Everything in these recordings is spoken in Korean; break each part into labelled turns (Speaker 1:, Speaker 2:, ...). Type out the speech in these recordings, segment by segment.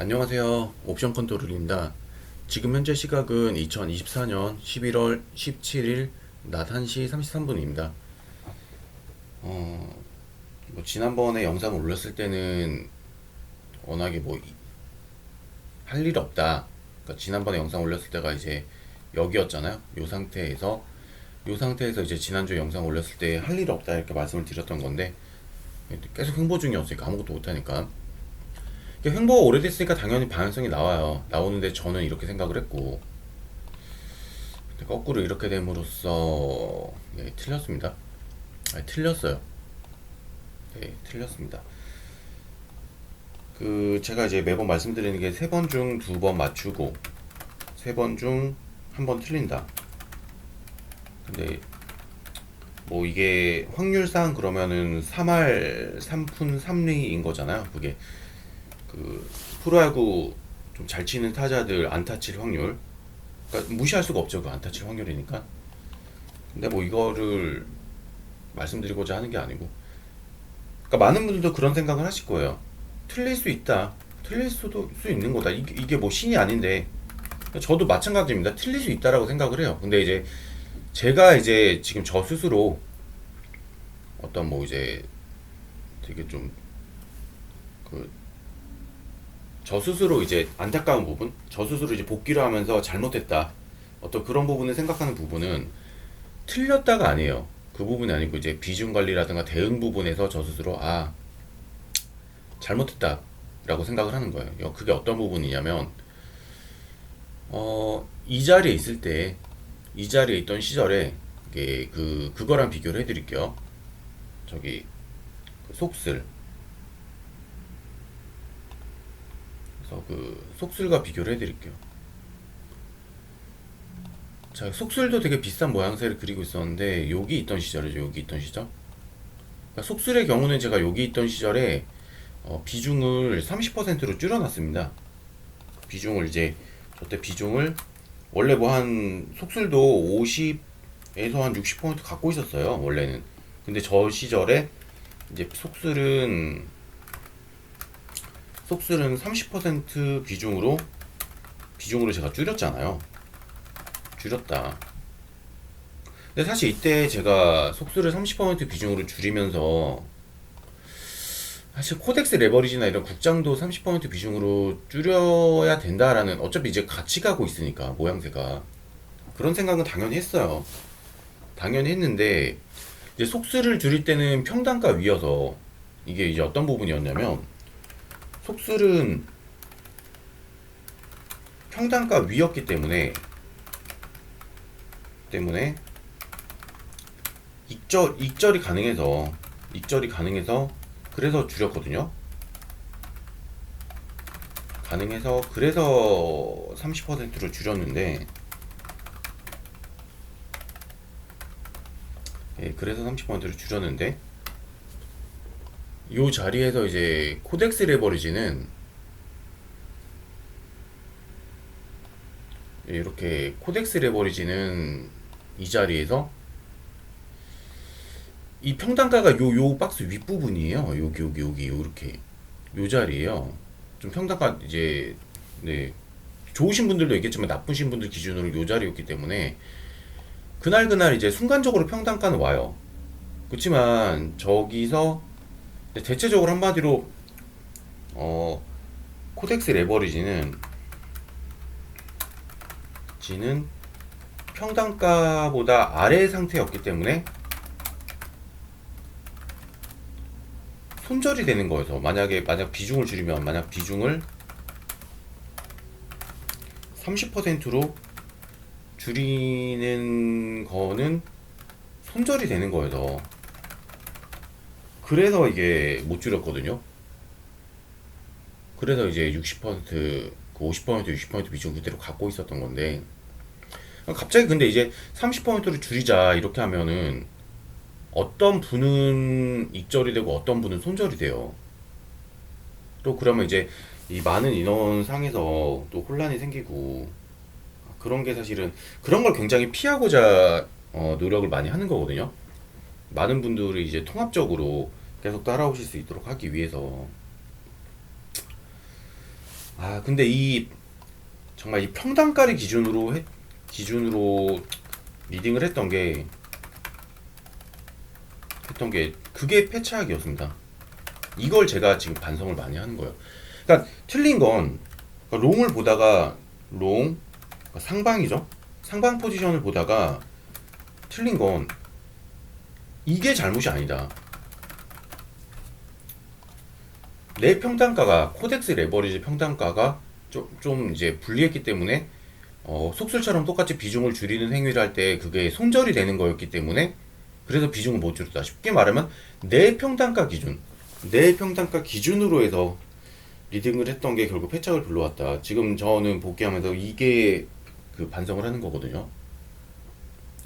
Speaker 1: 안녕하세요. 옵션 컨트롤입니다. 지금 현재 시각은 2024년 11월 17일 낮 1시 33분입니다. 지난번에 영상을 올렸을 때는 워낙에 할 일 없다. 그러니까 지난번에 영상 올렸을 때가 이제 여기였잖아요. 요 상태에서 이제 지난주에 영상 올렸을 때 할 일 없다 이렇게 말씀을 드렸던 건데 계속 횡보 중이었으니까 아무것도 못하니까 횡보가 오래됐으니까 당연히 방향성이 나오는데 저는 이렇게 생각을 했고 거꾸로 이렇게 됨으로써 틀렸습니다. 틀렸어요. 틀렸습니다. 제가 이제 매번 말씀드리는 게 3번 중 2번 맞추고 3번 중 1번 틀린다. 근데 이게 확률상 그러면은 3할 3푼 3리인 거잖아요. 그게 프로야구 좀 잘 치는 타자들 안타 칠 확률, 그러니까 무시할 수가 없죠. 그 안타 칠 확률이니까. 근데 이거를 말씀드리고자 하는 게 아니고, 그러니까 많은 분들도 그런 생각을 하실 거예요. 틀릴 수 있다. 틀릴 수도 있는 거다. 이게 신이 아닌데. 저도 마찬가지입니다. 틀릴 수 있다라고 생각을 해요. 근데 이제 제가 이제 지금 저 스스로 어떤 이제 되게 좀 저 스스로 이제 안타까운 부분, 저 스스로 이제 복귀를 하면서 잘못했다. 어떤 그런 부분을 생각하는 부분은 틀렸다가 아니에요. 그 부분이 아니고 이제 비중 관리라든가 대응 부분에서 저 스스로 잘못했다라고 생각을 하는 거예요. 그게 어떤 부분이냐면 이 자리에 있을 때, 이 자리에 있던 시절에 그거랑 비교를 해드릴게요. 저기 속슬, 속술과 비교를 해드릴게요. 자, 속술도 되게 비슷한 모양새를 그리고 있었는데 여기 있던 시절이죠. 여기 있던 시절. 그러니까 속술의 경우는 제가 여기 있던 시절에 비중을 30%로 줄여놨습니다. 비중을 이제 저때 비중을 원래 한 속술도 50에서 한 60% 갖고 있었어요. 원래는. 근데 저 시절에 이제 속술은 30% 비중으로 제가 줄였잖아요. 줄였다. 근데 사실 이때 제가 속수를 30% 비중으로 줄이면서 사실 코덱스 레버리지나 이런 국장도 30% 비중으로 줄여야 된다라는, 어차피 이제 같이 가고 있으니까 모양새가, 그런 생각은 당연히 했어요. 당연히 했는데 이제 속수를 줄일 때는 평단가 위여서 이게 이제 어떤 부분이었냐면, 속술은 평단가 위였기 때문에 익절이 가능해서 그래서 줄였거든요. 그래서 30%로 줄였는데, 그래서 30%로 줄였는데 이 자리에서 이제 코덱스 레버리지는 이렇게 이 자리에서 이 평단가가 요 박스 윗부분이에요. 여기 요렇게 요 자리에요. 좀 평단가 이제 좋으신 분들도 있겠지만 나쁘신 분들 기준으로 요 자리였기 때문에 그날 이제 순간적으로 평단가는 와요. 그렇지만 저기서 대체적으로 한마디로 코덱스 레버리지는 평단가보다 아래 상태였기 때문에 손절이 되는 거여서, 만약 비중을 줄이면, 만약 비중을 30%로 줄이는 거는 손절이 되는 거여서, 그래서 이게 못 줄였거든요. 그래서 이제 60%, 50%, 60% 비중 그대로 갖고 있었던 건데, 갑자기 근데 이제 30%를 줄이자 이렇게 하면은 어떤 분은 익절이 되고 어떤 분은 손절이 돼요. 또 그러면 이제 이 많은 인원 상에서 또 혼란이 생기고, 그런 게 사실은 그런 걸 굉장히 피하고자 노력을 많이 하는 거거든요. 많은 분들이 이제 통합적으로 계속 따라오실 수 있도록 하기 위해서. 근데 이 정말 이 평단가를 기준으로 리딩을 했던 게 그게 패착이었습니다. 이걸 제가 지금 반성을 많이 하는 거예요. 그러니까 틀린 건 그러니까 롱을 보다가 그러니까 상방이죠. 상방 포지션을 보다가 틀린 건 이게 잘못이 아니다. 내 평단가가 코덱스 레버리지 평단가가 좀 이제 불리했기 때문에 속술처럼 똑같이 비중을 줄이는 행위를 할 때 그게 손절이 되는 거였기 때문에 그래서 비중을 못 줄였다. 쉽게 말하면 내 평단가 기준으로 해서 리딩을 했던 게 결국 패착을 불러왔다. 지금 저는 복귀하면서 이게 그 반성을 하는 거거든요.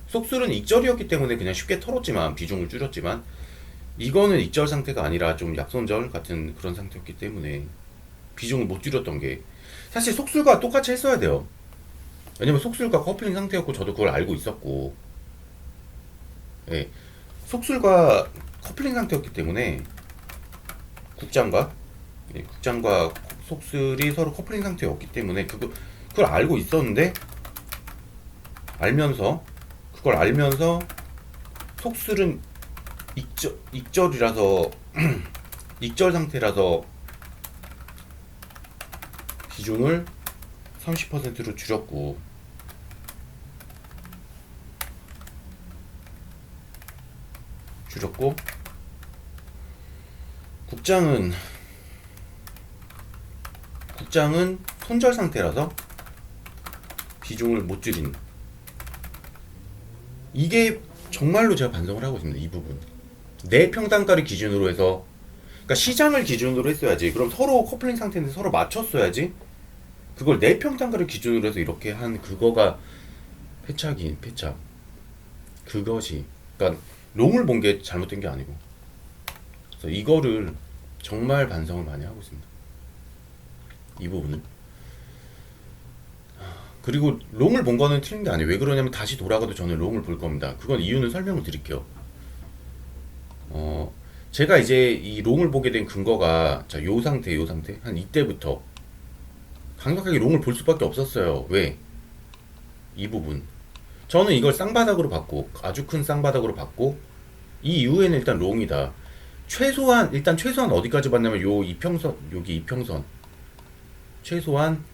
Speaker 1: 속술은 익절이었기 때문에 그냥 쉽게 털었지만 비중을 줄였지만 이거는 익절 상태가 아니라 좀 약손절 같은 그런 상태였기 때문에 비중을 못 줄였던 게 사실 속술과 똑같이 했어야 돼요. 왜냐면 속술과 커플링 상태였고 저도 그걸 알고 있었고 예, 속술과 커플링 상태였기 때문에 국장과 속술이 서로 커플링 상태였기 때문에 그걸 알고 있었는데 그걸 알면서 속술은 익절이라서 익절 상태라서 비중을 30%로 줄였고 국장은 손절 상태라서 비중을 못 줄인 이게 정말로 제가 반성을 하고 있습니다. 이 부분 내 평단가를 기준으로 해서 그러니까 시장을 기준으로 했어야지. 그럼 서로 커플링 상태인데 서로 맞췄어야지. 그걸 내 평단가를 기준으로 해서 이렇게 한 그거가 패착. 그것이 그러니까 롱을 본 게 잘못된 게 아니고 그래서 이거를 정말 반성을 많이 하고 있습니다. 이 부분은 그리고 롱을 본 거는 틀린 게 아니에요. 왜 그러냐면 다시 돌아가도 저는 롱을 볼 겁니다. 그건 이유는 설명을 드릴게요. 제가 이제 이 롱을 보게 된 근거가 자, 요 상태 한 이때부터 강력하게 롱을 볼 수밖에 없었어요. 왜? 이 부분 저는 이걸 쌍바닥으로 봤고 아주 큰 쌍바닥으로 봤고 이 이후에는 일단 롱이다. 최소한 어디까지 봤냐면 요 이평선 여기 이평선 최소한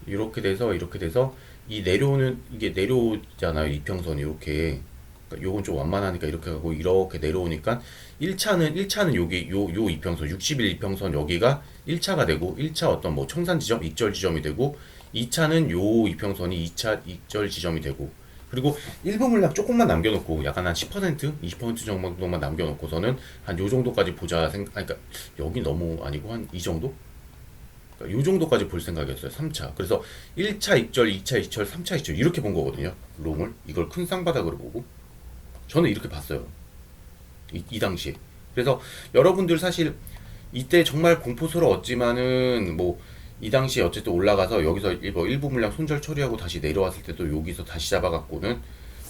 Speaker 1: 이렇게 돼서 이 내려오는 이게 내려오잖아요. 이평선이 이렇게 그러니까 요건 좀 완만하니까 이렇게 가고 이렇게 내려오니까 1차는 여기 요 이평선 60일 이평선 여기가 1차가 되고 1차 어떤 뭐 청산 지점 익절 지점이 되고 2차는 요 이평선이 2차 익절 지점이 되고 그리고 일부 물량 조금만 남겨놓고 약간 한 10% 20% 정도만 남겨놓고서는 한 요 정도까지 보자 그러니까 여기 너무 아니고 한 이 정도? 요 정도까지 볼 생각이었어요. 3차. 그래서 1차 익절, 2차 익절, 3차 익절 이렇게 본 거거든요. 롱을 이걸 큰 쌍바닥으로 보고 저는 이렇게 봤어요. 이 당시에. 그래서 여러분들 사실 이때 정말 공포스러웠지만은 뭐 이 당시에 어쨌든 올라가서 여기서 일부 물량 손절 처리하고 다시 내려왔을 때도 여기서 다시 잡아갖고는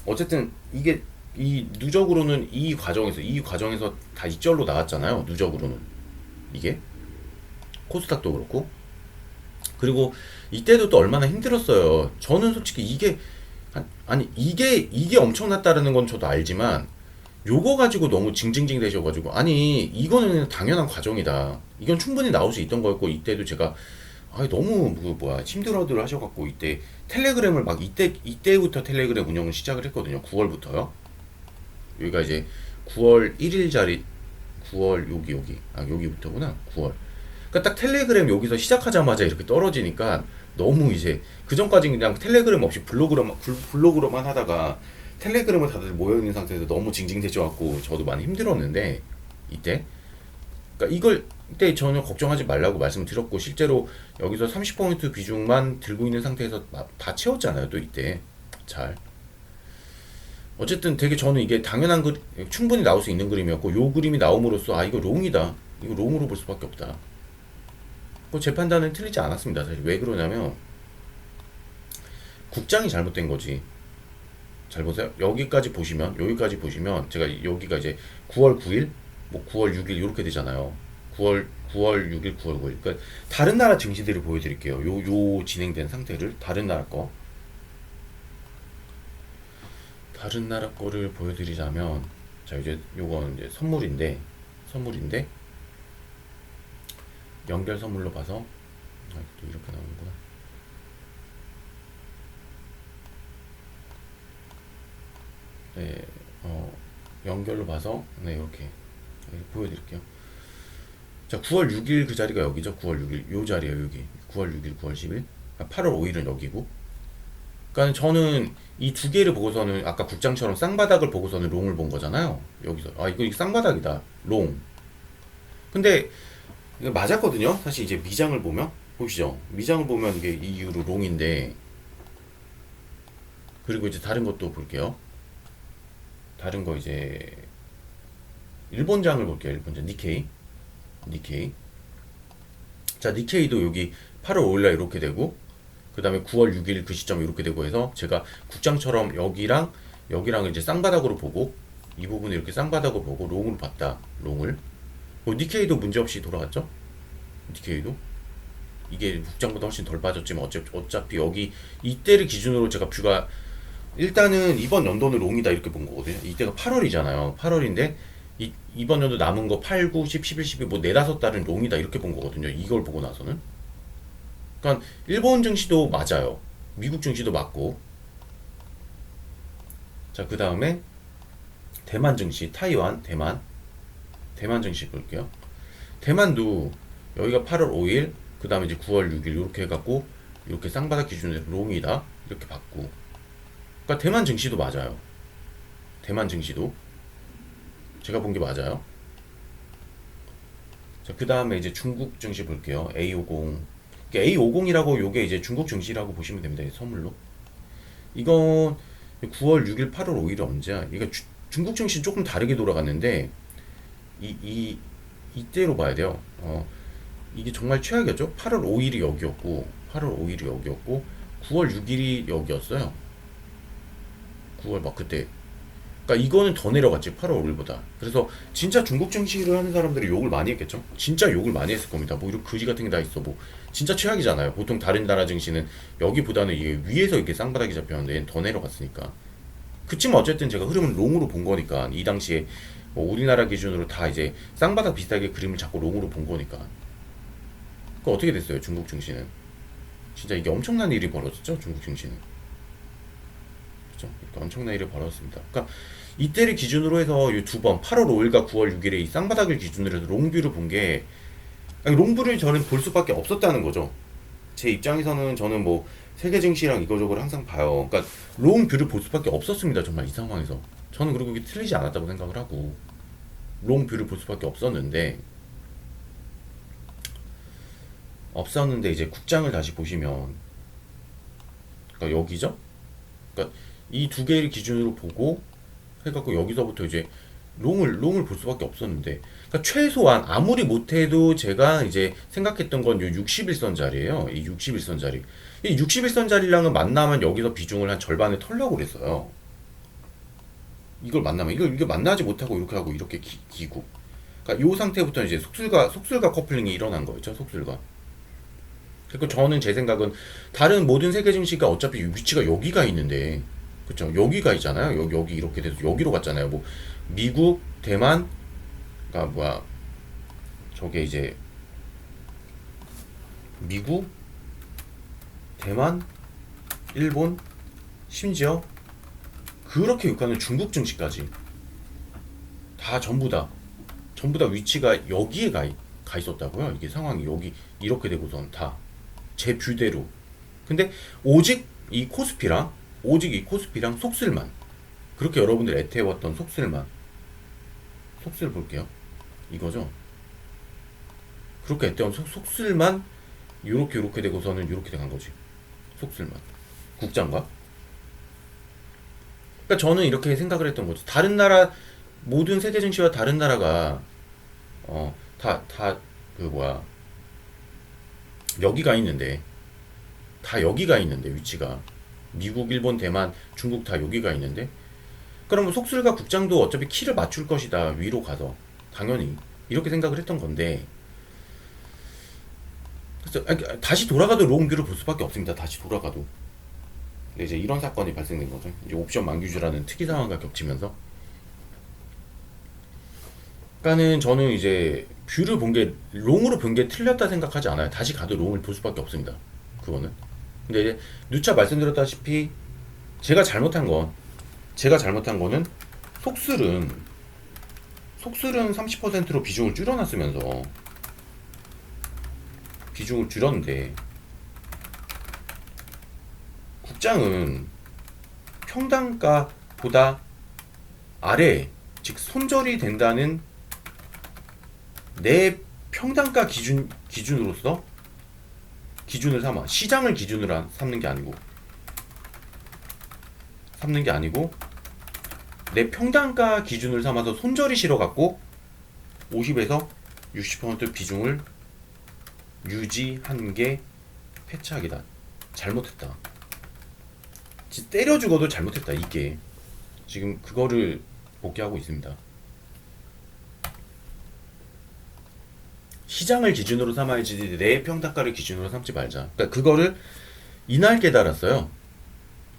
Speaker 1: 어쨌든 이게 누적으로는 이 과정에서 다 익절로 나왔잖아요. 누적으로는 이게 코스닥도 그렇고 그리고 이때도 또 얼마나 힘들었어요. 저는 솔직히 이게 엄청났다는 건 저도 알지만 요거 가지고 너무 징징징 되셔가지고 아니 이거는 당연한 과정이다. 이건 충분히 나올 수 있던 거였고 이때도 제가 너무 힘들어들 하셔갖고 이때 텔레그램을 막 이때부터 텔레그램 운영을 시작을 했거든요. 9월부터요. 여기가 이제 9월 1일짜리 9월 여기부터구나. 9월. 그러니까 딱 텔레그램 여기서 시작하자마자 이렇게 떨어지니까 너무 이제 그 전까지 그냥 텔레그램 없이 블로그로만 하다가 텔레그램을 다들 모여있는 상태에서 너무 징징대져갖고 저도 많이 힘들었는데 이때 그러니까 이때 저는 걱정하지 말라고 말씀드렸고 실제로 여기서 30% 비중만 들고 있는 상태에서 다 채웠잖아요. 또 이때 잘 어쨌든 되게 저는 이게 당연한 충분히 나올 수 있는 그림이었고 요 그림이 나옴으로써 이거 롱이다. 이거 롱으로 볼 수밖에 없다. 제 판단은 틀리지 않았습니다. 사실 왜 그러냐면 국장이 잘못된 거지. 잘 보세요. 여기까지 보시면 제가 여기가 이제 9월 9일, 뭐 9월 6일 이렇게 되잖아요. 9월 6일, 9월 9일. 그러니까 다른 나라 증시들을 보여드릴게요. 요 진행된 상태를 다른 나라 거, 다른 나라 거를 보여드리자면, 자 이제 요건 이제 선물인데 연결 선물로 봐서 또 이렇게 나오는구나. 네, 연결로 봐서 네 이렇게 보여드릴게요. 자, 9월 6일 그 자리가 여기죠. 9월 6일 요 자리에요. 여기 9월 6일, 9월 10일, 8월 5일은 여기고. 그러니까 저는 이 두 개를 보고서는 아까 국장처럼 쌍바닥을 보고서는 롱을 본 거잖아요. 여기서 이거 쌍바닥이다 롱. 근데 이거 맞았거든요. 사실 이제 미장을 보면 보시죠. 미장을 보면 이게 이 이후로 롱인데, 그리고 이제 다른 것도 볼게요. 다른 거 이제 일본장을 볼게요. 일본장 니케이. 자, 니케이도 여기 8월 5일날 이렇게 되고, 그 다음에 9월 6일 그 시점 이렇게 되고 해서 제가 국장처럼 여기랑 이제 쌍바닥으로 보고, 이 부분을 이렇게 쌍바닥으로 보고 롱으로 봤다. 롱을. 니케이도 문제없이 돌아갔죠. 니케이도 이게 국장보다 훨씬 덜 빠졌지만 어차피 여기 이때를 기준으로 제가 뷰가, 일단은 이번 연도는 롱이다 이렇게 본 거거든요. 이때가 8월이잖아요. 8월인데 이번 연도 남은 거 8, 9, 10, 11, 12 뭐 네다섯 달은 롱이다 이렇게 본 거거든요. 이걸 보고 나서는. 그러니까 일본 증시도 맞아요. 미국 증시도 맞고. 자, 그 다음에 대만 증시, 대만 증시 볼게요. 대만도 여기가 8월 5일, 그 다음에 이제 9월 6일 이렇게 해갖고 이렇게 쌍바닥 기준으로 롱이다 이렇게 봤고. 그러니까 대만 증시도 맞아요. 대만 증시도 제가 본 게 맞아요. 자, 그 다음에 이제 중국 증시 볼게요. A50. A50이라고 요게 이제 중국 증시라고 보시면 됩니다. 선물로. 이건 9월 6일, 8월 5일이 언제야? 이거 중국 증시 조금 다르게 돌아갔는데 이때로 봐야 돼요. 이게 정말 최악이었죠. 8월 5일이 여기였고, 9월 6일이 여기였어요. 9월 막 그때. 그러니까 이거는 더 내려갔지 8월 5일보다. 그래서 진짜 중국 증시를 하는 사람들이 욕을 많이 했겠죠. 진짜 욕을 많이 했을 겁니다. 뭐 이런 거지 같은 게 다 있어. 뭐 진짜 최악이잖아요. 보통 다른 나라 증시는 여기보다는 이게 위에서 이렇게 쌍바닥이 잡혔는데 얘는 더 내려갔으니까. 그치만 어쨌든 제가 흐름을 롱으로 본 거니까, 이 당시에 뭐 우리나라 기준으로 다 이제 쌍바닥 비슷하게 그림을 잡고 롱으로 본 거니까. 그 어떻게 됐어요? 중국 증시는 진짜 이게 엄청난 일이 벌어졌죠. 중국 증시는. 그렇죠? 엄청난 일이 벌어졌습니다. 그러니까 이때를 기준으로 해서 이 두 번 8월 5일과 9월 6일에 이 쌍바닥을 기준으로 해서 롱뷰를 본 게, 롱뷰를 저는 볼 수밖에 없었다는 거죠. 제 입장에서는 저는 뭐 세계 증시랑 이거저거를 항상 봐요. 그러니까 롱뷰를 볼 수밖에 없었습니다. 정말 이 상황에서 저는, 그리고 이게 틀리지 않았다고 생각을 하고 롱뷰를 볼 수밖에 없었는데 이제 국장을 다시 보시면, 그러니까 여기죠. 그러니까 이 두 개를 기준으로 보고 해갖고 여기서부터 이제 롱을 볼 수밖에 없었는데, 그러니까 최소한 아무리 못해도 제가 이제 생각했던 건 요 61선 자리예요. 이 61선 자리. 이 61선 자리랑은 만나면 여기서 비중을 한 절반을 털려고 그랬어요. 이걸 만나면 이걸 만나지 못하고 이렇게 하고 이렇게 기고. 그러니까 요 상태부터 이제 속술과 커플링이 일어난 거였죠. 속술과. 그리고 저는 제 생각은 다른 모든 세계 증시가 어차피 위치가 여기가 있는데, 그쵸? 여기가 있잖아요. 여기 이렇게 돼서 여기로 갔잖아요. 뭐 미국, 대만, 그러니까 뭐야, 저게 이제 미국, 대만, 일본, 심지어 그렇게 욕하는 중국 증시까지 다 전부 다 위치가 여기에 가 있었다고요. 이게 상황이 여기 이렇게 되고선 다 제 뷰대로. 근데 오직 이 코스피랑 속슬만, 그렇게 여러분들 애태워왔던 속슬 볼게요. 이거죠. 그렇게 애태운 속슬만 요렇게 되고서는 요렇게 돼간 거지. 속슬만 국장과. 그러니까 저는 이렇게 생각을 했던 거죠. 다른 나라 모든 세계 증시와 다른 나라가 그 뭐야, 여기가 있는데, 위치가 미국, 일본, 대만, 중국 다 여기가 있는데, 그러면 속술과 국장도 어차피 키를 맞출 것이다. 위로 가서 당연히 이렇게 생각을 했던 건데, 그래서 다시 돌아가도 롱뷰를 볼 수밖에 없습니다. 다시 돌아가도. 근데 이제 이런 사건이 발생된 거죠. 이제 옵션 만기주라는 특이 상황과 겹치면서. 그러니까는 저는 이제 뷰를 본 게 롱으로 본 게 틀렸다 생각하지 않아요. 다시 가도 롱을 볼 수밖에 없습니다. 그거는. 근데 이제 누차 말씀드렸다시피 제가 잘못한 거는 속술은 30%로 비중을 줄여놨으면서 비중을 줄였는데 국장은 평단가보다 아래, 즉 손절이 된다는 내 평단가 기준으로서 기준을 삼아 시장을 기준으로 삼는 게 아니고 내 평단가 기준을 삼아서 손절이 싫어갖고 50에서 60% 비중을 유지한 게 패착이다. 잘못했다. 때려 죽어도 잘못했다. 이게 지금 그거를 복귀하고 있습니다. 시장을 기준으로 삼아야지 내 평단가를 기준으로 삼지 말자. 그러니까 그거를 이날 깨달았어요.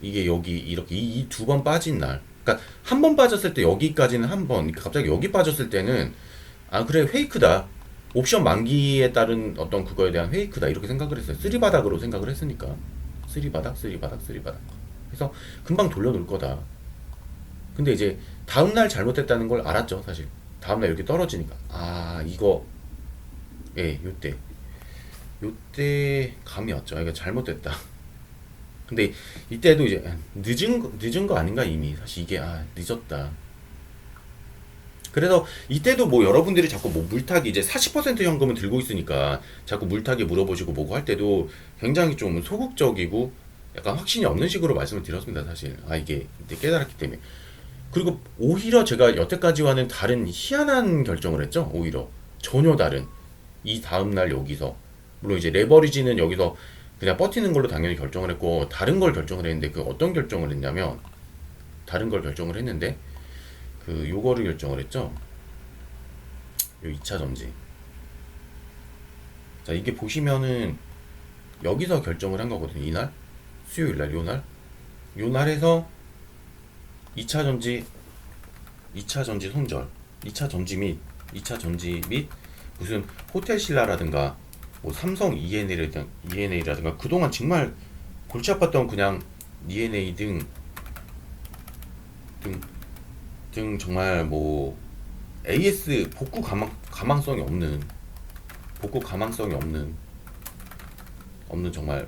Speaker 1: 이게 여기 이렇게 이 두 번 빠진 날. 그러니까 한 번 빠졌을 때 여기까지는 한 번. 그러니까 갑자기 여기 빠졌을 때는 아 그래 페이크다. 옵션 만기에 따른 어떤 그거에 대한 페이크다 이렇게 생각을 했어요. 쓰리바닥으로 생각을 했으니까. 쓰리바닥. 그래서 금방 돌려놓을 거다. 근데 이제 다음날 잘못했다는 걸 알았죠, 사실. 다음날 이렇게 떨어지니까. 아, 이거, 예, 요때 감이 왔죠. 아, 이거 잘못됐다. 근데 이때도 이제 늦은 거 아닌가 이미. 사실 이게, 늦었다. 그래서 이때도 뭐 여러분들이 자꾸 뭐 물타기 이제 40% 현금은 들고 있으니까 자꾸 물타기 물어보시고 뭐고 할 때도 굉장히 좀 소극적이고 약간 확신이 없는 식으로 말씀을 드렸습니다, 사실. 이게 이제 깨달았기 때문에. 그리고 오히려 제가 여태까지와는 다른 희한한 결정을 했죠. 오히려 전혀 다른 이 다음날 여기서 물론 이제 레버리지는 여기서 그냥 버티는 걸로 당연히 결정을 했고 다른 걸 결정을 했는데 그 어떤 결정을 했냐면 다른 걸 결정을 했는데 그 요거를 결정을 했죠. 요 2차 전지. 자 이게 보시면은 여기서 결정을 한 거거든요. 이날 수요일날 요날에서 2차 전지 손절, 2차 전지 및 무슨 호텔신라라든가 뭐 삼성 ENA라든가 그동안 정말 골치 아팠던 그냥 ENA 등 정말 뭐 AS 복구 가망성이 없는 정말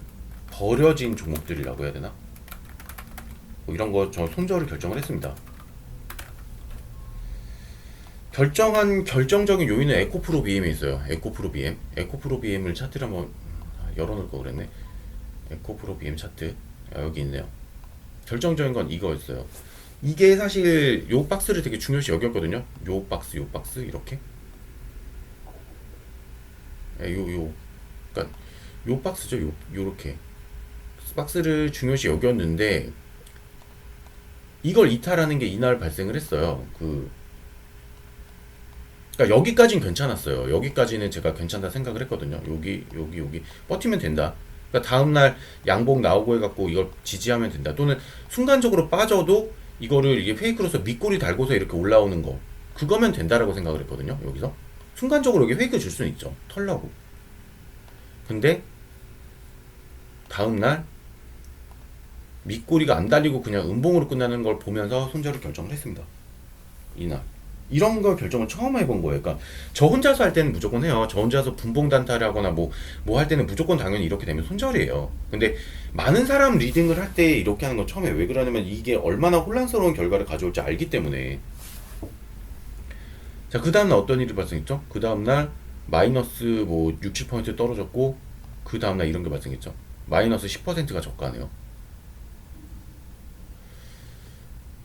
Speaker 1: 버려진 종목들이라고 해야 되나? 뭐 이런 거 저 손절을 결정을 했습니다. 결정적인 요인은 에코프로 BM에 있어요. 에코프로 BM을 차트를 한번 열어놓을 거 그랬네. 에코프로 BM 차트 여기 있네요. 결정적인 건 이거였어요. 이게 사실 요 박스를 되게 중요시 여겼거든요. 요 박스 이렇게. 그러니까 요 박스죠. 요렇게 박스를 중요시 여겼는데 이걸 이탈하는 게 이날 발생을 했어요. 그러니까 여기까지는 괜찮았어요. 여기까지는 제가 괜찮다 생각을 했거든요. 여기 버티면 된다. 그러니까 다음날 양봉 나오고 해갖고 이걸 지지하면 된다. 또는 순간적으로 빠져도 이거를 이게 페이크로서 밑꼬리 달고서 이렇게 올라오는 거 그거면 된다라고 생각을 했거든요. 여기서 순간적으로 여기 페이크 줄 수는 있죠. 털라고. 근데 다음날 밑꼬리가 안 달리고 그냥 음봉으로 끝나는 걸 보면서 손절을 결정을 했습니다. 이날. 이런 걸 결정을 처음 해본 거예요. 그러니까 저 혼자서 할 때는 무조건 해요. 저 혼자서 분봉 단타를 하거나 뭐 할 때는 무조건 당연히 이렇게 되면 손절이에요. 근데 많은 사람 리딩을 할 때 이렇게 하는 건 처음에 왜 그러냐면 이게 얼마나 혼란스러운 결과를 가져올지 알기 때문에. 자, 그 다음날 어떤 일이 발생했죠? 그 다음날 마이너스 뭐 6, 7% 떨어졌고 그 다음날 이런 게 발생했죠. 마이너스 10%가 저가네요.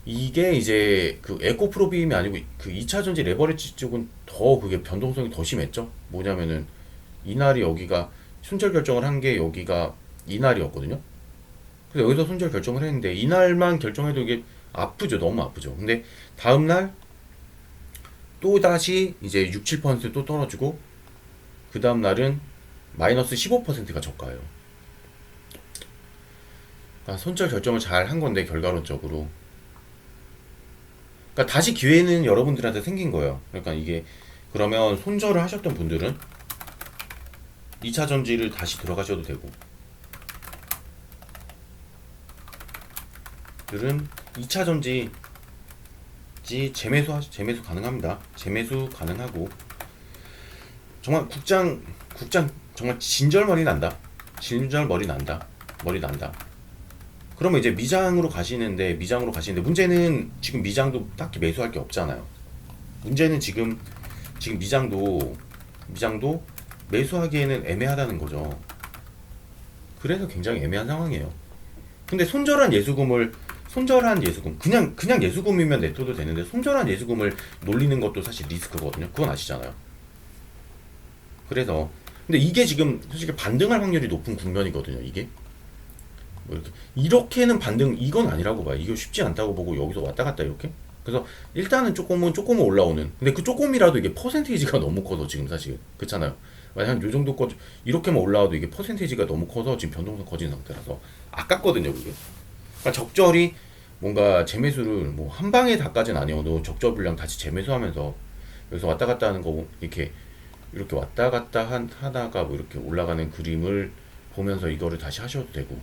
Speaker 1: 이게 이제 그 에코프로빔이 아니고 그 2차 전지 레버리지 쪽은 더 그게 변동성이 더 심했죠. 뭐냐면은 이날이 여기가 손절 결정을 한 게 여기가 이날이었거든요. 그래서 여기서 손절 결정을 했는데 이날만 결정해도 이게 아프죠. 너무 아프죠. 근데 다음날 또 다시 이제 6, 7%또 떨어지고 그 다음날은 마이너스 15%가 저가예요. 그러니까 손절 결정을 잘 한 건데 결과론적으로. 그러니까 다시 기회는 여러분들한테 생긴 거예요. 그러니까 이게 그러면 손절을 하셨던 분들은 2차 전지를 다시 들어가셔도 되고, 들은 2차 전지 재매수 가능합니다. 재매수 가능하고, 정말 국장 정말 진절머리 난다. 머리 난다. 그러면 이제 미장으로 가시는데 문제는 지금 미장도 딱히 매수할 게 없잖아요. 문제는 지금 미장도 매수하기에는 애매하다는 거죠. 그래서 굉장히 애매한 상황이에요. 근데 손절한 예수금 그냥 예수금이면 내둬도 되는데 손절한 예수금을 놀리는 것도 사실 리스크거든요. 그건 아시잖아요. 그래서 근데 이게 지금 솔직히 반등할 확률이 높은 국면이거든요. 이게 뭐 이렇게는 반등 이건 아니라고 봐요. 이거 쉽지 않다고 보고 여기서 왔다 갔다 이렇게. 그래서 일단은 조금은 올라오는. 근데 그 조금이라도 이게 퍼센테이지가 너무 커서 지금 사실 그렇잖아요. 한 요 정도 이렇게만 올라와도 이게 퍼센테이지가 너무 커서 지금 변동성 커진 상태라서 아깝거든요. 그게. 그러니까 적절히 뭔가 재매수를 뭐 한 방에 다까지는 아니어도 적절 분량 다시 재매수하면서 여기서 왔다 갔다 하는 거 이렇게 왔다 갔다 하다가 뭐 이렇게 올라가는 그림을 보면서 이거를 다시 하셔도 되고.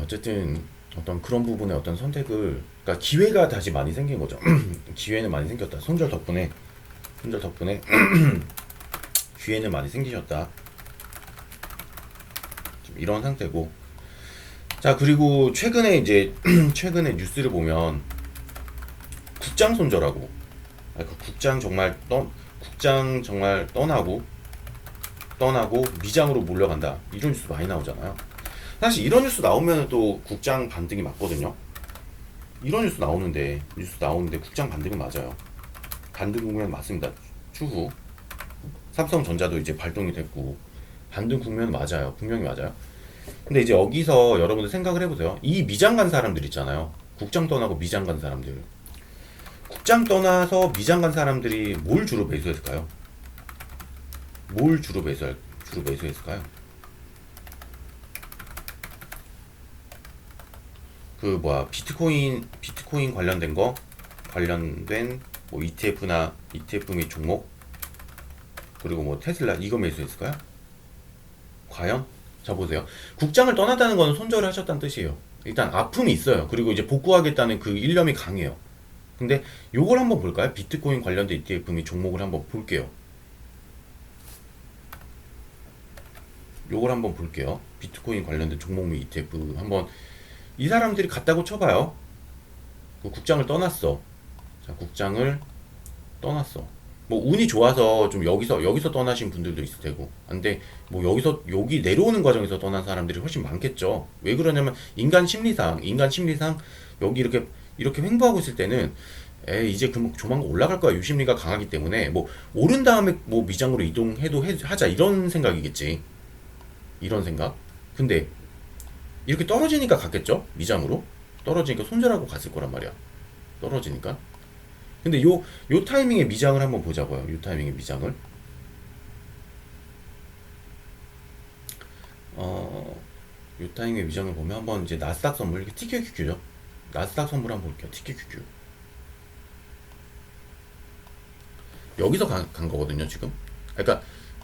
Speaker 1: 어쨌든 어떤 그런 부분의 어떤 선택을, 그러니까 기회가 다시 많이 생긴 거죠. 기회는 많이 생겼다. 손절 덕분에 기회는 많이 생기셨다. 이런 상태고. 자, 그리고 최근에 뉴스를 보면 국장 손절하고, 국장 정말 떠나고 미장으로 몰려간다. 이런 뉴스 많이 나오잖아요. 사실 이런 뉴스 나오면 또 국장 반등이 맞거든요. 이런 뉴스 나오는데 국장 반등은 맞아요. 반등 국면 맞습니다. 추후 삼성전자도 이제 발동이 됐고 반등 국면 맞아요. 분명히 맞아요. 근데 이제 여기서 여러분들 생각을 해보세요. 이 미장 간 사람들 있잖아요. 국장 떠나고 미장 간 사람들. 국장 떠나서 미장 간 사람들이 뭘 주로 매수했을까요? 뭘 주로 매수했을까요? 비트코인 관련된 뭐 ETF 및 종목, 그리고 뭐 테슬라 이거 매수했을까요? 과연? 자, 보세요. 국장을 떠났다는 건 손절을 하셨다는 뜻이에요. 일단 아픔이 있어요. 그리고 이제 복구하겠다는 그 일념이 강해요. 근데 요걸 한번 볼까요? 비트코인 관련된 ETF 및 종목을 한번 볼게요. 비트코인 관련된 종목 및 ETF 한번 이 사람들이 갔다고 쳐봐요. 그 국장을 떠났어. 자, 국장을 떠났어. 뭐 운이 좋아서 좀 여기서 떠나신 분들도 있을 테고. 근데 뭐 여기 내려오는 과정에서 떠난 사람들이 훨씬 많겠죠. 왜 그러냐면 인간 심리상 여기 이렇게 횡보하고 있을 때는 이제 조만간 올라갈 거야 유심리가 강하기 때문에 뭐 오른 다음에 뭐 미장으로 이동해도 하자 이런 생각이겠지. 이런 생각. 근데 이렇게 떨어지니까 갔겠죠? 미장으로 떨어지니까 손절하고 갔을 거란 말이야. 떨어지니까. 근데 요 타이밍에 미장을 한번 보자고요. 요 타이밍에 미장을. 요 타이밍에 미장을 보면 한번 이제 나스닥 선물, 이게 TQQQ죠. 나스닥 선물 한번 볼게요. TQQQ. 여기서 간 거거든요, 지금. 그러니까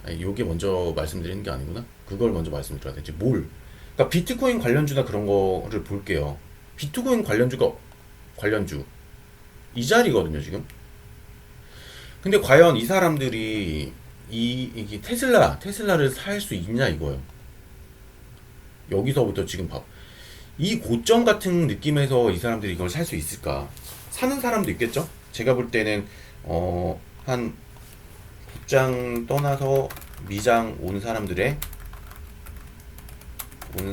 Speaker 1: 요게 먼저 말씀드리는 게 아니구나. 그걸 먼저 말씀드려야 되지. 그러니까 비트코인 관련주나 그런 거를 볼게요. 비트코인 관련주 이 자리거든요, 지금. 근데 과연 이 사람들이 이게 테슬라를 살 수 있냐 이거예요. 여기서부터 지금 이 고점 같은 느낌에서 이 사람들이 이걸 살 수 있을까? 사는 사람도 있겠죠? 제가 볼 때는 한 국장 떠나서 미장 온 사람들의 한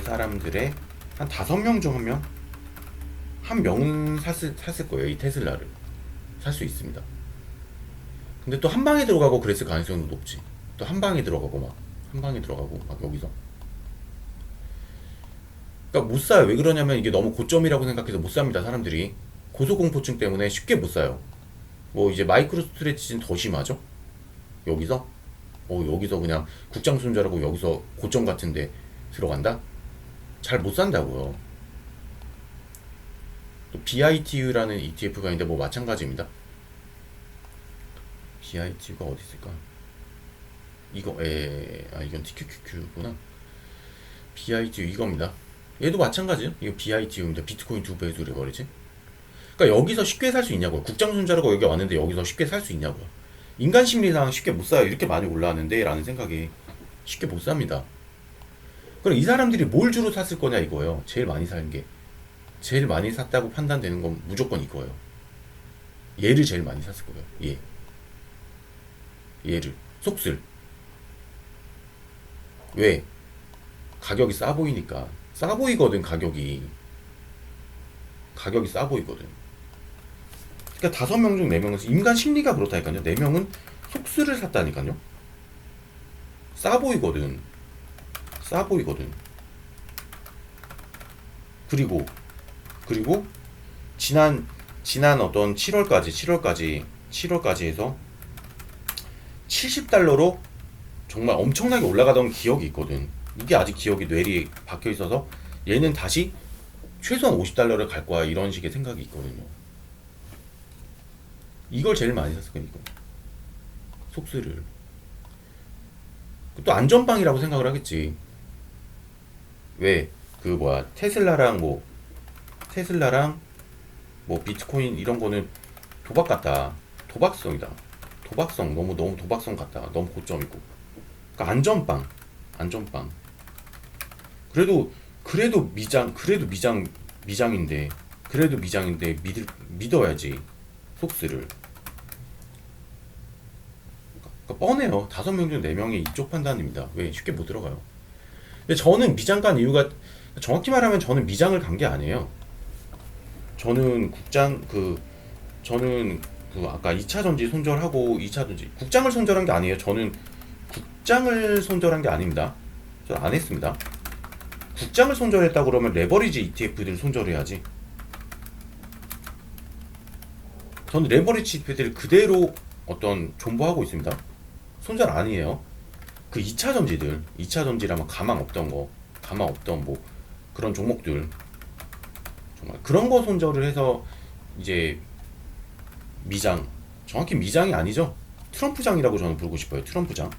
Speaker 1: 5명 중 1명? 한 명은 샀을 거예요. 이 테슬라를 살 수 있습니다. 근데 또 한 방에 들어가고 그랬을 가능성은 높지. 또 한 방에 들어가고 막 여기서. 그러니까 못 사요. 왜 그러냐면 이게 너무 고점이라고 생각해서 못 삽니다. 사람들이 고소공포증 때문에 쉽게 못 사요. 뭐 이제 마이크로 스트레치는 더 심하죠. 여기서 여기서 그냥 국장 손절하고 여기서 고점 같은데 들어간다? 잘 못 산다고요. 또 BITU라는 ETF가 있는데 뭐 마찬가지입니다. BITU가 어디 있을까? 이건 TQQQ구나. BITU 이겁니다. 얘도 마찬가지죠. 이거 BITU입니다. 비트코인 2배수를 버리지. 그러니까 여기서 쉽게 살 수 있냐고요. 국장 손절하고 여기 왔는데 여기서 쉽게 살 수 있냐고요. 인간 심리상 쉽게 못 사요. 이렇게 많이 올라왔는데 라는 생각이 쉽게 못 삽니다. 그럼 이 사람들이 뭘 주로 샀을 거냐 이거예요. 제일 많이 산 게. 제일 많이 샀다고 판단되는 건 무조건 이거예요. 얘를 제일 많이 샀을 거예요. 얘를. 속슬. 왜? 가격이 싸 보이니까. 싸 보이거든, 가격이 싸 보이거든. 그러니까 5명 중 4명은 인간 심리가 그렇다니까요. 4명은 속수를 샀다니까요. 싸 보이거든. 그리고 지난 어떤 7월까지 해서 70달러로 정말 엄청나게 올라가던 기억이 있거든. 이게 아직 기억이 뇌리에 박혀 있어서 얘는 다시 최소한 50달러를 갈 거야 이런 식의 생각이 있거든요. 이걸 제일 많이 샀을 거야 이거. 속수를. 또 안전빵이라고 생각을 하겠지. 왜? 테슬라랑 뭐 비트코인 이런 거는 도박 같다. 도박성이다. 너무 도박성 같다. 너무 고점이고. 그러니까 안전빵. 그래도 미장인데 믿어야지. 속스를. 그러니까 뻔해요. 5명 중 4명이 이쪽 판단입니다. 왜? 쉽게 못 들어가요. 근데 저는 미장 간 이유가, 정확히 말하면 저는 미장을 간 게 아니에요. 저는 아까 2차 전지 손절하고 2차 전지 국장을 손절한 게 아니에요. 저는 국장을 손절한 게 아닙니다. 저는 안 했습니다. 국장을 손절했다 그러면 레버리지 ETF들 손절해야지. 저는 레버리지 ETF들 그대로 어떤 존버하고 있습니다. 손절 아니에요. 그 2차 전지라면 가망 없던 뭐 그런 종목들 정말 그런 거 손절을 해서 이제 미장, 정확히 미장이 아니죠. 트럼프장이라고 저는 부르고 싶어요. 트럼프장.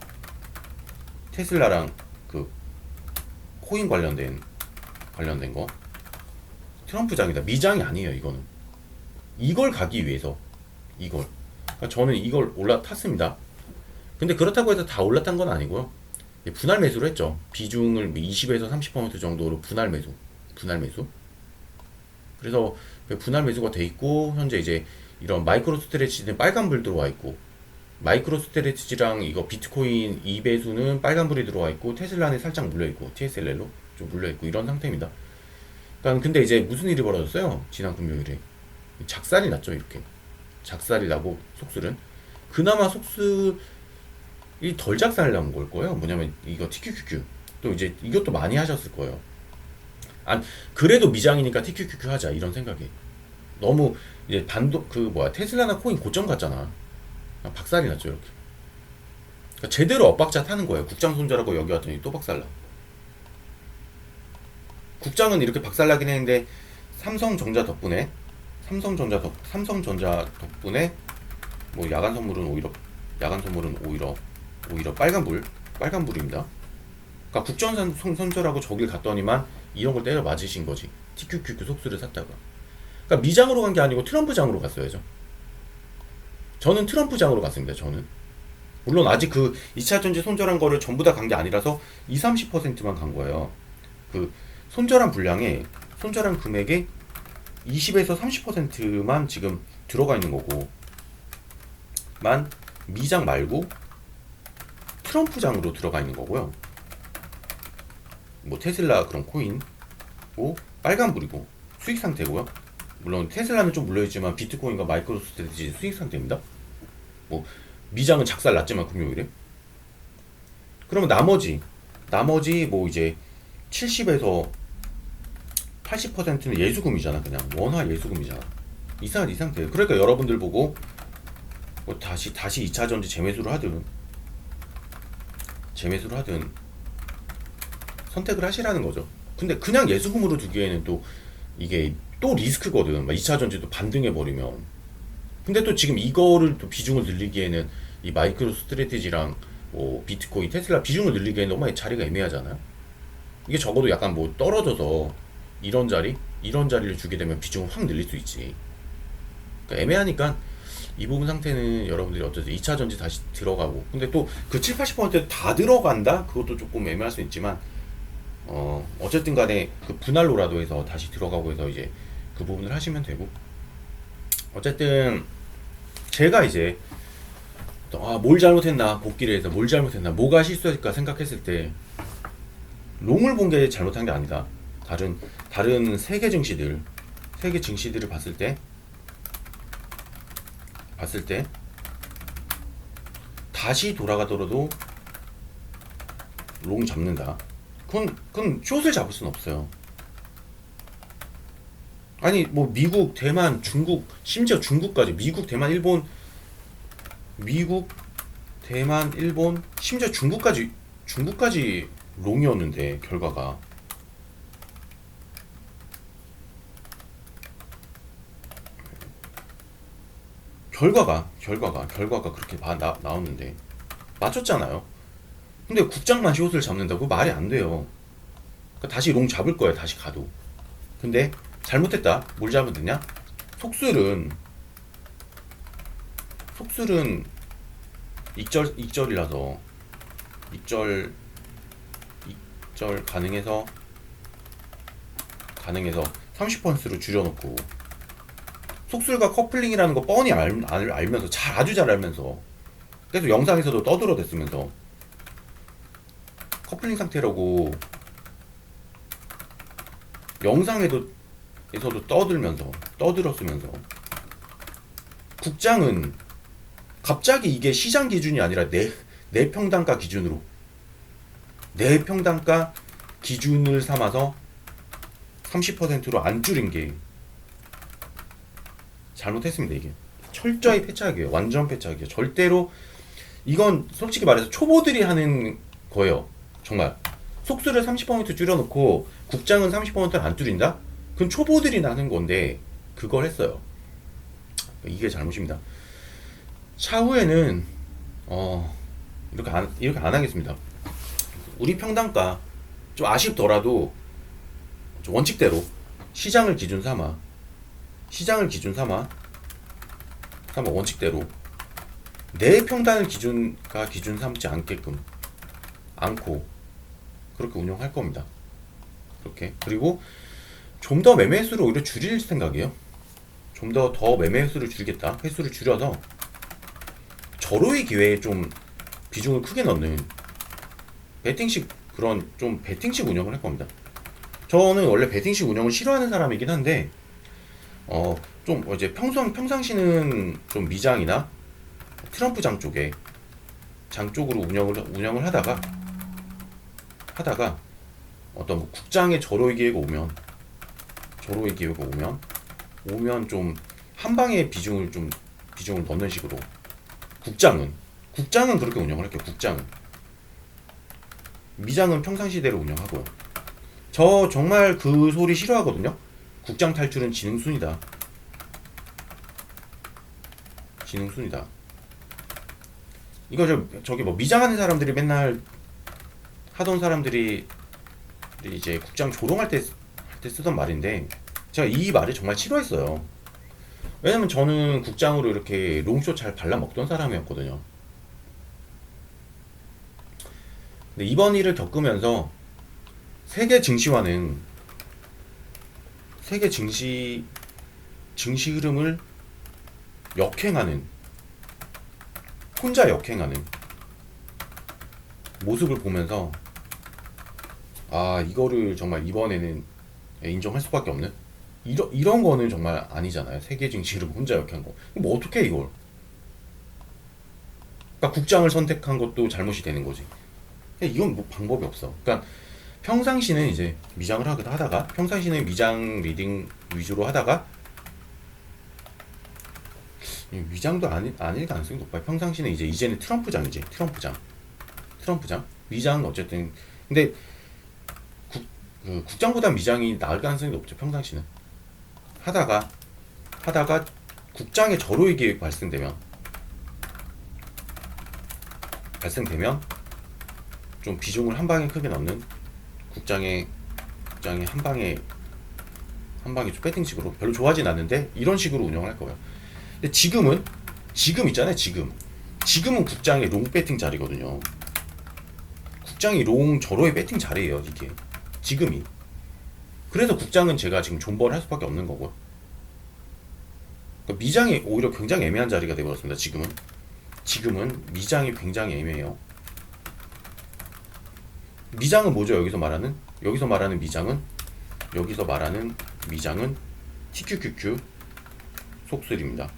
Speaker 1: 테슬라랑 그 코인 관련된 거 트럼프장이다. 미장이 아니에요. 이거는 이걸 가기 위해서 그러니까 저는 이걸 올라탔습니다. 근데 그렇다고 해서 다 올랐던 건 아니고요. 분할 매수를 했죠. 비중을 20에서 30% 정도로 분할 매수. 그래서 분할 매수가 돼 있고 현재 이제 이런 마이크로 스트레치는 빨간불 들어와 있고, 마이크로 스트레치랑 이거 비트코인 2배수는 빨간불이 들어와 있고, 테슬라는 살짝 물려 있고, TSLL로 좀 물려 있고 이런 상태입니다. 그러니까 근데 이제 무슨 일이 벌어졌어요? 지난 금요일에 작살이 났죠. 이렇게 작살이 나고 속술은 그나마 속술이 덜 작살 난 걸 거예요. 뭐냐면 이거 TQQQ 또 이제 이것도 많이 하셨을 거예요. 그래도 미장이니까 TQQQ 하자 이런 생각이. 너무 이제 테슬라나 코인 고점 갔잖아. 박살이 났죠 이렇게. 그러니까 제대로 엇박자 타는 거예요. 국장 손절하고 여기 왔더니 또 박살나. 국장은 이렇게 박살나긴 했는데 삼성전자 덕분에 뭐 야간 선물은 오히려 빨간불입니다. 그러니까 국정 손절하고 저길 갔더니만 이런 걸 때려 맞으신 거지. TQQQ 속수를 샀다가. 그러니까 미장으로 간 게 아니고 트럼프장으로 갔어야죠. 저는 트럼프장으로 갔습니다. 저는 물론 아직 그 2차 전지 손절한 거를 전부 다 간 게 아니라서 20-30%만 간 거예요. 그 손절한 금액의 20에서 30%만 지금 들어가 있는 거고, 미장 말고 트럼프장으로 들어가 있는 거고요. 뭐 테슬라 그런 코인 빨간불이고 수익 상태고요. 물론 테슬라는 좀 물려있지만 비트코인과 마이크로 스트레티지 수익 상태입니다. 뭐 미장은 작살 났지만 금요일에. 그러면 나머지 뭐 이제 70에서 80%는 예수금이잖아. 그냥 원화 예수금이잖아. 이 상태예요. 그러니까 여러분들 보고 뭐 다시 2차 전지 재매수를 하든 재매수를 하든 선택을 하시라는 거죠. 근데 그냥 예수금으로 두기에는 또 이게 또 리스크거든. 막 2차 전지도 반등해 버리면. 근데 또 지금 이거를 또 비중을 늘리기에는 이 마이크로 스트래티지랑 뭐 비트코인, 테슬라 비중을 늘리기에는 너무 자리가 애매하잖아요. 이게 적어도 약간 뭐 떨어져서 이런 자리를 주게 되면 비중을 확 늘릴 수 있지. 그러니까 애매하니까 이 부분 상태는 여러분들이 어쨌든 2차 전지 다시 들어가고, 근데 또 그 7, 80%다 들어간다? 그것도 조금 애매할 수 있지만 어쨌든 간에 그 분할로라도 해서 다시 들어가고 해서 이제 그 부분을 하시면 되고, 어쨌든 제가 이제 뭘 잘못했나, 복귀를 해서 뭘 잘못했나, 뭐가 실수했을까 생각했을 때 롱을 본 게 잘못한 게 아니다. 다른 세계 증시들을 봤을 때 다시 돌아가더라도 롱 잡는다. 그건 숏을 잡을 수는 없어요. 아니 뭐 미국, 대만, 중국, 심지어 중국까지, 미국, 대만, 일본, 심지어 중국까지 롱이었는데 결과가 그렇게 나왔는데 맞췄잖아요. 근데 국장만 숏을 잡는다고 말이 안 돼요. 그러니까 다시 롱 잡을 거야, 다시 가도. 근데 잘못했다. 뭘 잘못했냐? 속술은 익절이라서 익절 가능해서 30%로 줄여놓고, 속술과 커플링이라는 거 뻔히 알면서, 아주 잘 알면서 계속 영상에서도 떠들어댔으면서 커플링 상태라고 영상에서도 떠들었으면서, 국장은 갑자기 이게 시장 기준이 아니라 내 평단가 기준을 삼아서 30%로 안 줄인 게 잘못했습니다. 이게 철저히 패착이에요. 완전 패착이에요. 절대로 이건 솔직히 말해서 초보들이 하는 거예요. 정말 속수를 30% 줄여놓고 국장은 30%를 안 줄인다? 그건 초보들이 하는 건데 그걸 했어요. 이게 잘못입니다. 차후에는 이렇게 안 하겠습니다. 우리 평단가 좀 아쉽더라도 좀 원칙대로 시장을 기준 삼아 원칙대로 내 평단을 기준 삼지 않고 그렇게 운영할 겁니다. 그렇게. 그리고 좀 더 매매 횟수를 오히려 줄일 생각이에요. 좀 더 매매 횟수를 줄이겠다. 횟수를 줄여서 절호의 기회에 좀 비중을 크게 넣는 베팅식 운영을 할 겁니다. 저는 원래 베팅식 운영을 싫어하는 사람이긴 한데 좀 이제 평상시는 좀 미장이나 트럼프 장 쪽으로 운영을 하다가 어떤 뭐 국장의 절호의 기회가 오면 좀 한 방에 비중을 넣는 식으로, 국장은 그렇게 운영을 할게요. 미장은 평상시대로 운영하고요. 저 정말 그 소리 싫어하거든요. 국장 탈출은 지능순이다. 이거 저기 뭐 미장하는 사람들이 맨날 하던 사람들이 이제 국장 조롱할 때 쓰던 말인데, 제가 이 말을 정말 싫어했어요. 왜냐면 저는 국장으로 이렇게 롱숏 잘 발라먹던 사람이었거든요. 근데 이번 일을 겪으면서 세계 증시 흐름을 혼자 역행하는 모습을 보면서 이거를 정말 이번에는 인정할 수밖에 없는, 이런 거는 정말 아니잖아요. 세계 증시 흐름 혼자 역행한 거. 뭐 어떻게 이걸? 그러니까 국장을 선택한 것도 잘못이 되는 거지. 이건 뭐 방법이 없어. 그러니까 평상시는 이제 미장을 하다가, 평상시는 미장 리딩 위주로 하다가, 위장도 아닐 가능성이 높아요. 평상시는 이제는 트럼프장. 미장은 어쨌든 근데 국장보다 미장이 나을 가능성이 높죠. 평상시는 하다가 국장의 절호의 기회가 발생되면 좀 비중을 한 방에 크게 넣는 국장의 한 방에 좀 배팅식으로 별로 좋아하진 않는데 이런 식으로 운영할 거예요. 근데 지금 있잖아요. 지금은 국장의 롱 배팅 자리거든요. 국장이 롱 절호의 배팅 자리예요. 이게 지금이. 그래서 국장은 제가 지금 존버를 할 수밖에 없는 거고요. 그러니까 미장이 오히려 굉장히 애매한 자리가 되어버렸습니다. 지금은 미장이 굉장히 애매해요. 미장은 뭐죠? 여기서 말하는 미장은 TQQQ 속술입니다.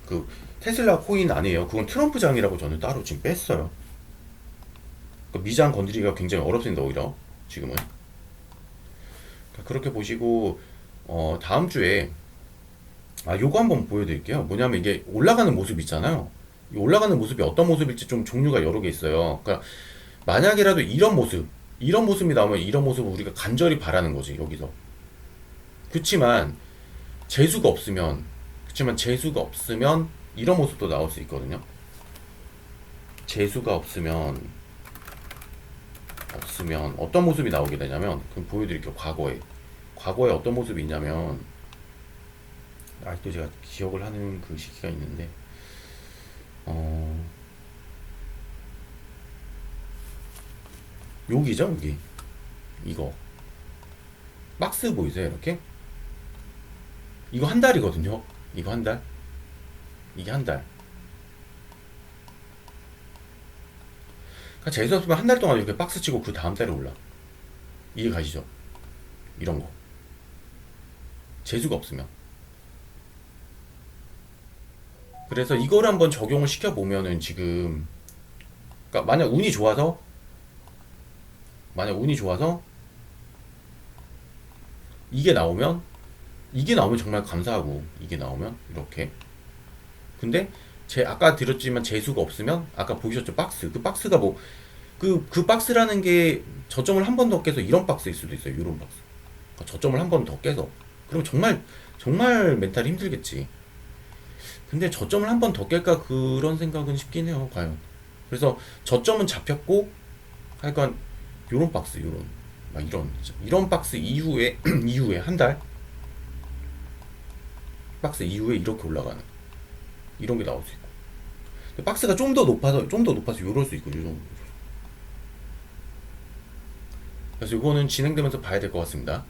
Speaker 1: 그 테슬라 코인 아니에요. 그건 트럼프장이라고 저는 따로 지금 뺐어요. 그 미장 건드리기가 굉장히 어렵습니다. 오히려 지금은. 그렇게 보시고 다음 주에 요거 한번 보여드릴게요. 뭐냐면 이게 올라가는 모습 있잖아요. 이 올라가는 모습이 어떤 모습일지 좀 종류가 여러 개 있어요. 그러니까 만약이라도 이런 모습이 나오면 이런 모습을 우리가 간절히 바라는 거지 여기서. 그렇지만 재수가 없으면 이런 모습도 나올 수 있거든요. 재수가 없으면 어떤 모습이 나오게 되냐면 그럼 보여드릴게요. 과거에 어떤 모습이 있냐면 아직도 제가 기억을 하는 그 시기가 있는데 여기죠. 여기 이거 박스 보이세요? 이렇게 이거 한 달이거든요. 이거 한 달. 이게 한 달. 그러니까 재수 없으면 한 달 동안 이렇게 박스 치고 그 다음 달에 올라. 이해 가시죠? 이런 거. 재수가 없으면. 그래서 이걸 한번 적용을 시켜보면은 지금, 그러니까 만약 운이 좋아서 이게 나오면 정말 감사하고, 이게 나오면 이렇게. 근데 아까 들었지만 재수가 없으면 아까 보셨죠? 박스. 그 박스가 뭐 그 박스라는 게 저점을 한 번 더 깨서 이런 박스일 수도 있어요. 이런 박스. 그러니까 저점을 한 번 더 깨서. 그럼 정말 멘탈이 힘들겠지. 근데 저점을 한 번 더 깰까 그런 생각은 쉽긴 해요. 과연. 그래서 저점은 잡혔고 하여간 요런 박스, 이런 박스 이후에 한 달 박스 이후에 이렇게 올라가는 이런 게 나올 수 있고. 근데 박스가 좀 더 높아서 요럴 수 있고, 요 정도. 그래서 이거는 진행되면서 봐야 될 것 같습니다.